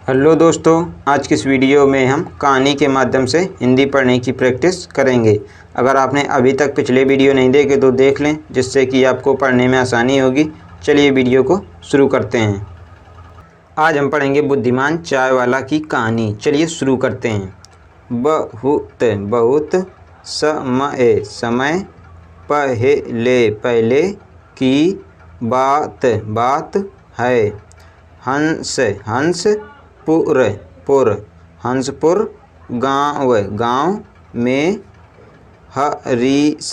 Hello दोस्तों, आज की इस वीडियो में हम कहानी के माध्यम से हिंदी पढ़ने की प्रैक्टिस करेंगे। अगर आपने अभी तक पिछले वीडियो नहीं देखे तो देख लें, जिससे कि आपको पढ़ने में आसानी होगी। चलिए वीडियो को शुरू करते हैं। आज हम पढ़ेंगे बुद्धिमान चाय वाला की कहानी। चलिए शुरू करते हैं। बहुत बहुत समय समय पहले पहले की बात बात है। हंस हंस पुर हंसपुर गाँव गाँव में हरीश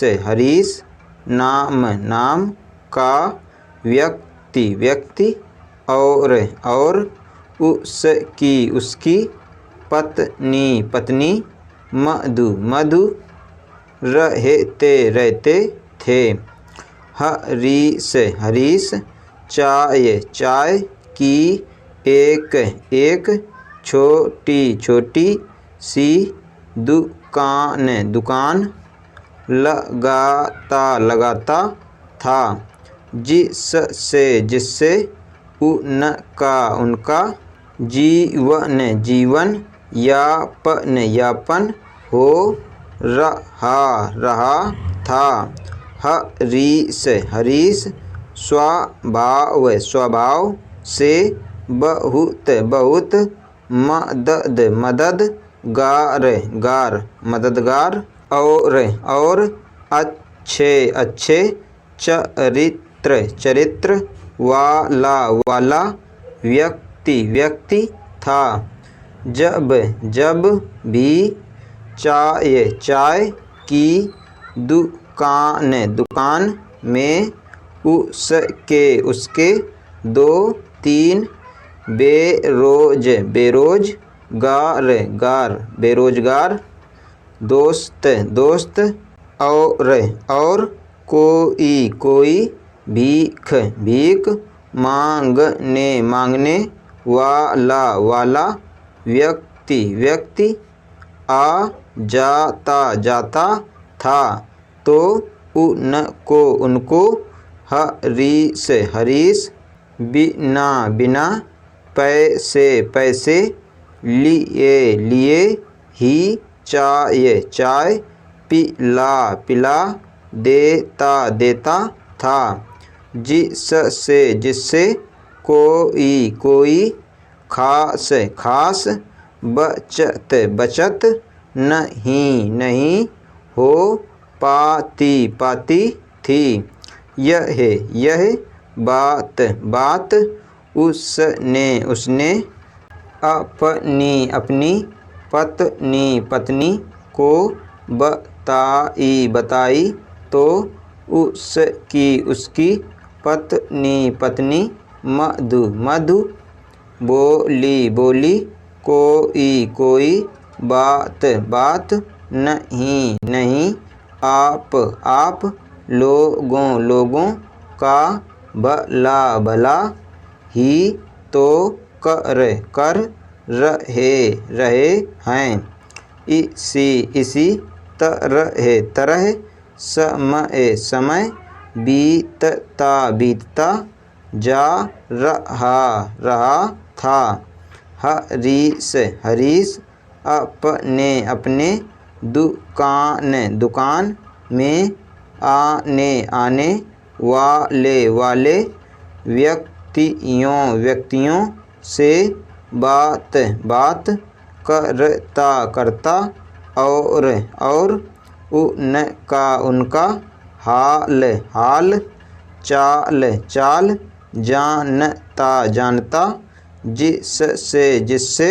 नाम का व्यक्ति और उसकी पत्नी मधु रहते थे। हरीश चाय की एक छोटी सी दुकान लगाता था, जिससे उनका जीवन यापन हो रहा था। हरीश स्वभाव से बहुत मददगार और अच्छे चरित्र वाला व्यक्ति था। जब भी चाय की दुकान में उसके 2-3 बेरोजगार दोस्त और कोई भीख मांगने वाला व्यक्ति आ जाता था, तो उनको हरीश बिना पैसे लिए ही चाय पिला देता था, जिससे कोई खास बचत नहीं हो पाती थी। यह बात उसने अपनी पत्नी को बताई, तो उसकी पत्नी मधु बोली कोई बात नहीं, आप लोगों का भला ही तो कर रहे हैं। इसी तरह समय बीतता जा रहा था। हरीश अपने दुकान में आने वाले व्यक्तियों से बात करता और उनका हाल चाल जानता, जिससे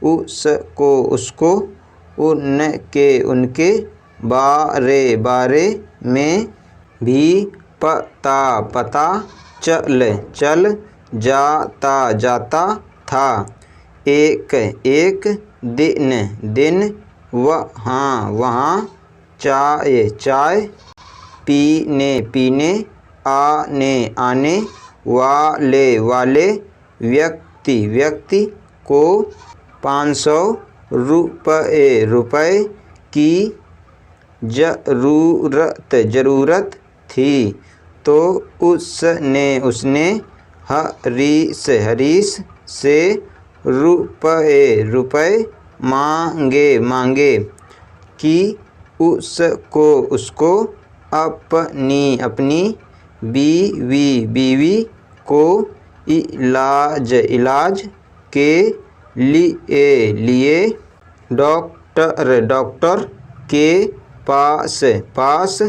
उसको उनके बारे में भी पता चल जाता था। एक दिन वहाँ चाय पीने आने वाले व्यक्ति को 500 रुपए की ज़रूरत थी, तो उसने हरीश से रुपए रुपए मांगे मांगे कि उसको उसको अपनी अपनी बीवी बीवी को इलाज इलाज के लिए लिए डॉक्टर डॉक्टर के पास पास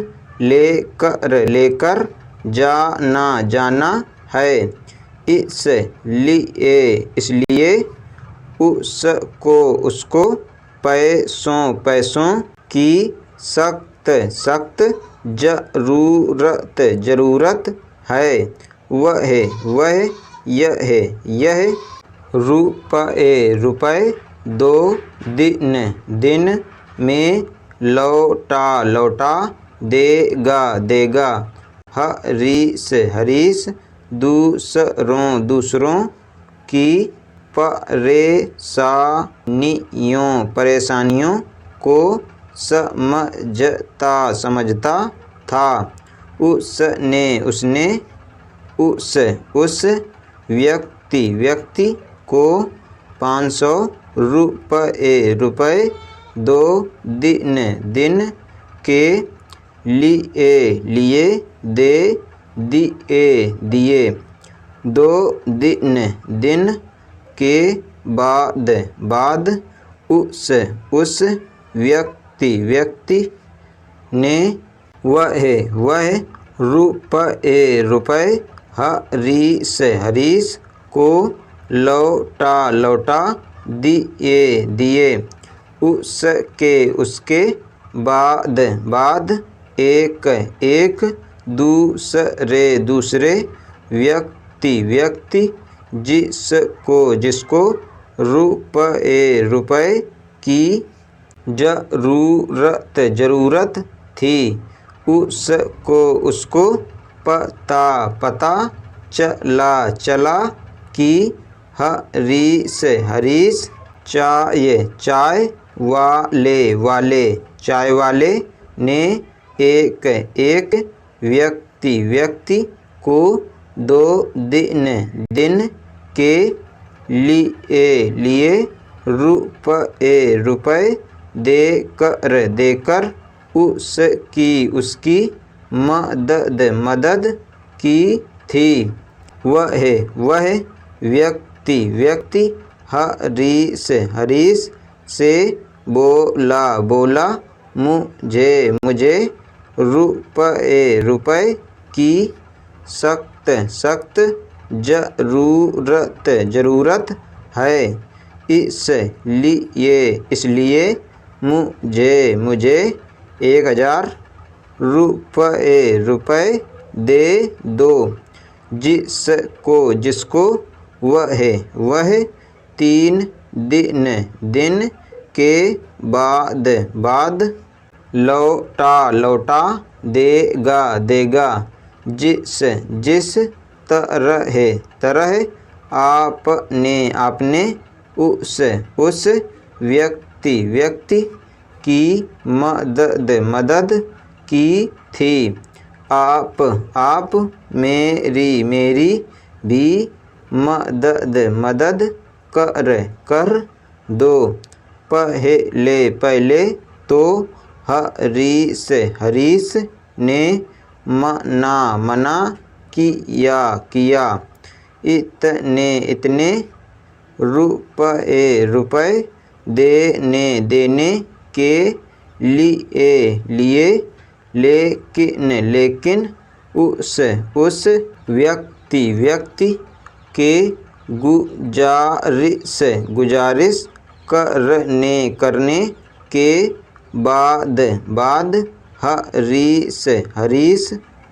लेकर जाना जाना है। इसलिए उसको उसको पैसों की सख्त सख्त ज़रूरत है। वह यह रुपए रुपए 2 दिन में लौटा देगा। हरीश दूसरों की परेशानियों को समझता था। उसने उस व्यक्ति को 500 रुपए 2 दिन के लिए दे दिए। 2 दिन के बाद उस व्यक्ति ने वह रुपए हरीश को लौटा दिए। उसके बाद एक दूसरे व्यक्ति जिसको रुपए की ज़रूरत थी उसको पता चला कि हरीश चाय वाले ने एक व्यक्ति को 2 दिन के लिए रुपए देकर उसकी मदद की थी। वह व्यक्ति हरीश से बोला मुझे रुपए की सख्त ज़रूरत है। इसलिए मुझे 1000 रुपए दे दो। जिसको वह 3 दिन के बाद लौटा देगा। जिस तरह आपने उस व्यक्ति की मदद की थी, आप मेरी भी मदद कर दो। पहले तो हरीश ने मना किया। इतने रुपए देने के लिए लेकिन उस व्यक्ति के गुजारिश करने के बाद हरीश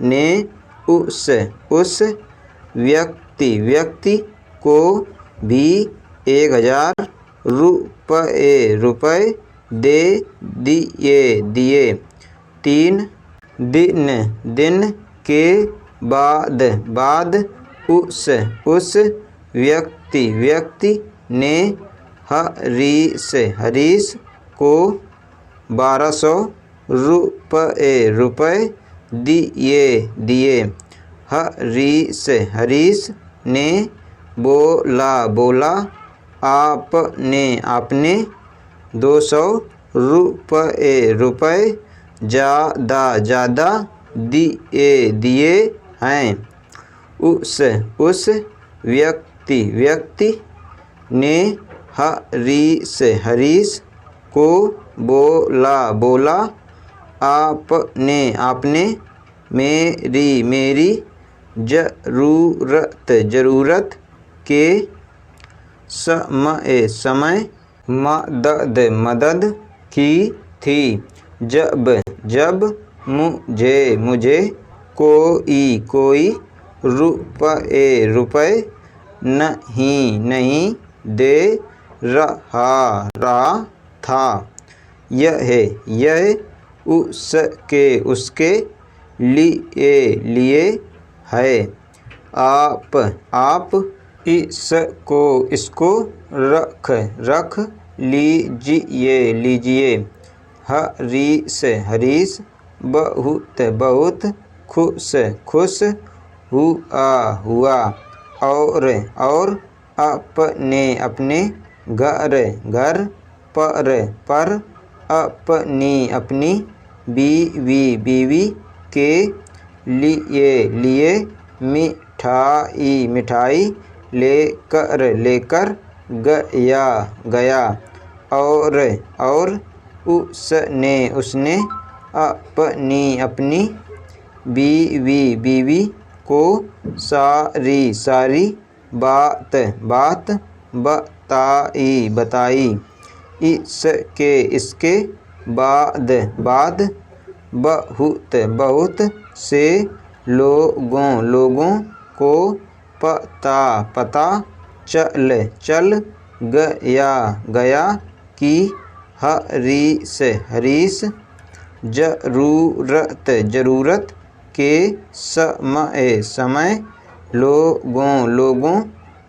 ने उस व्यक्ति को भी 1000 रुपए दे दिए। 3 दिन के बाद उस व्यक्ति ने हरीश को 1200 रुपए दिए। हरीश ने बोला आपने आपने 200 रुपये ज़्यादा दिए हैं। उस व्यक्ति ने हरीश को बोला आपने मेरी ज़रूरत के समय मदद की थी। जब मुझे कोई रुपए नहीं दे रहा था। यह उसके लिए है। आप इसको रख लीजिए। हरीश बहुत खुश हुआ और अपने घर पर अपनी बीवी के लिए मिठाई लेकर गया और उसने अपनी बीवी को सारी बात बताई। इसके बाद बहुत से लोगों को पता चल गया कि हरीश ज़रूरत के समय लोगों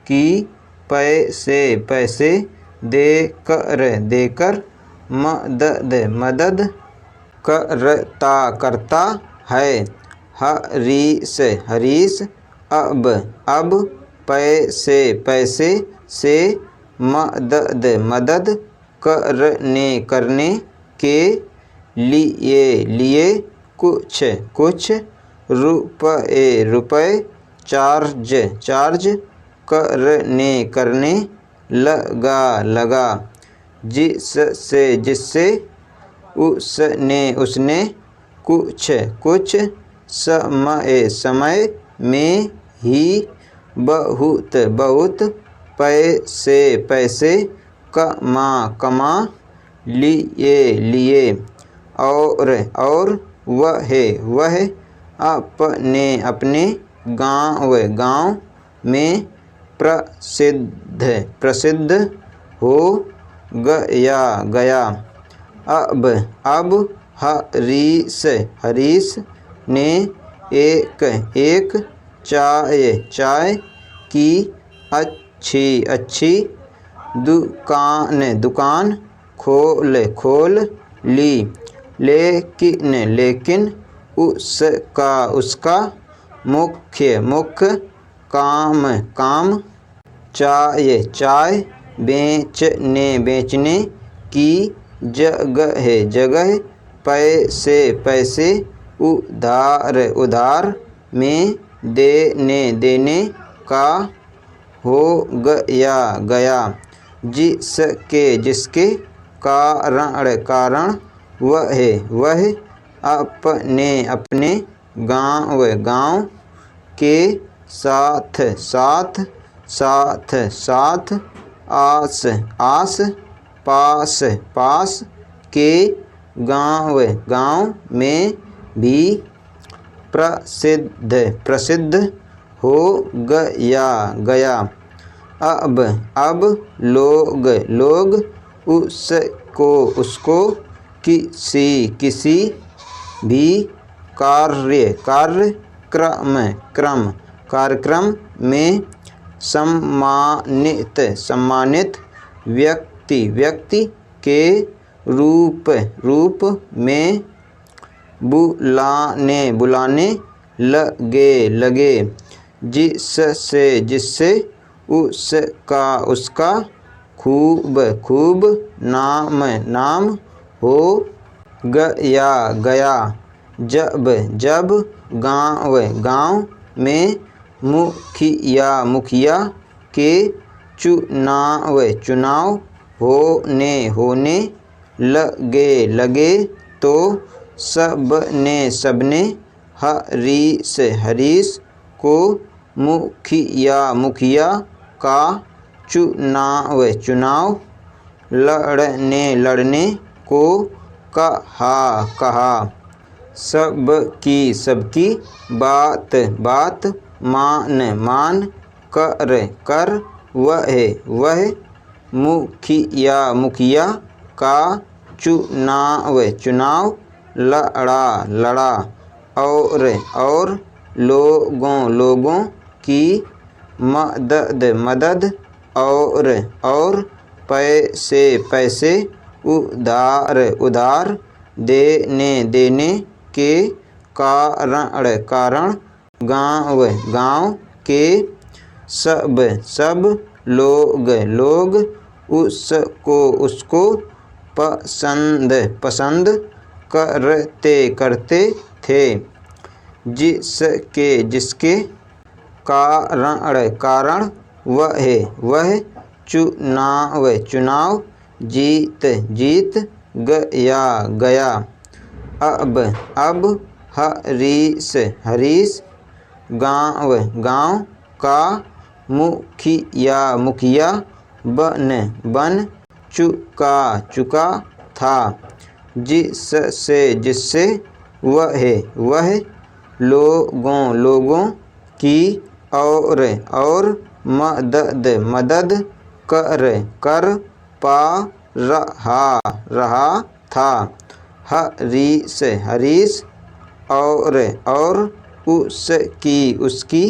की पैसे देकर मदद करता है। हरीश अब पैसे से मदद करने के लिए कुछ रुपए चार्ज करने लगा जिससे उसने कुछ समय में ही बहुत पैसे कमा लिए और वह अपने गांव में प्रसिद्ध हो गया। अब हरीश ने एक चाय की अच्छी दुकान खोल ली। लेकिन उसका मुख्य काम चाय बेचने की जगह पैसे उधार में देने का हो गया जिसके कारण वह अपने गांव के साथ आस पास के गांव में भी प्रसिद्ध हो गया। अब लोग उसको किसी भी कार्यक्रम में सम्मानित व्यक्ति के रूप में बुलाने लगे जिससे उसका खूब खूब, नाम नाम, हो गया गया, जब जब, गाँव गाँव में, मुखिया मुखिया के, चुनाव चुनाव, होने लगे लगे, तो सबने सबने, हरीश हरीश को, मुखिया मुखिया का, चुनाव चुनाव, लड़ने को कहा कहा। सबकी सबकी, बात बात, मान कर वह, मुखिया मुखिया का, चुनाव चुनाव, लड़ा और लोगों की, मदद और पैसे उधार देने के कारण गाँव के सब लोग उसको पसंद करते थे, जिसके कारण वह चुनाव जीत गया। अब हरीश गाँव का, मुखिया बन चुका था, जिससे वह लोगों की और मदद कर पा रहा था। हरीश और उसकी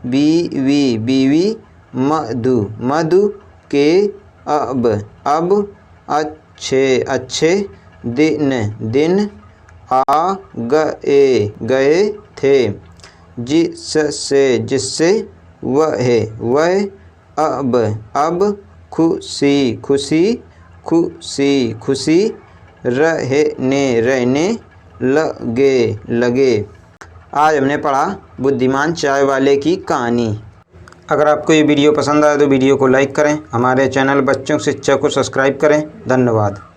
बीवी मधु के अब अच्छे दिन आ गए थे, जिससे वह अब खुशी रहने लगे। आज हमने पढ़ा बुद्धिमान चाय वाले की कहानी। अगर आपको ये वीडियो पसंद आए तो वीडियो को लाइक करें, हमारे चैनल बच्चों की शिक्षा को सब्सक्राइब करें। धन्यवाद।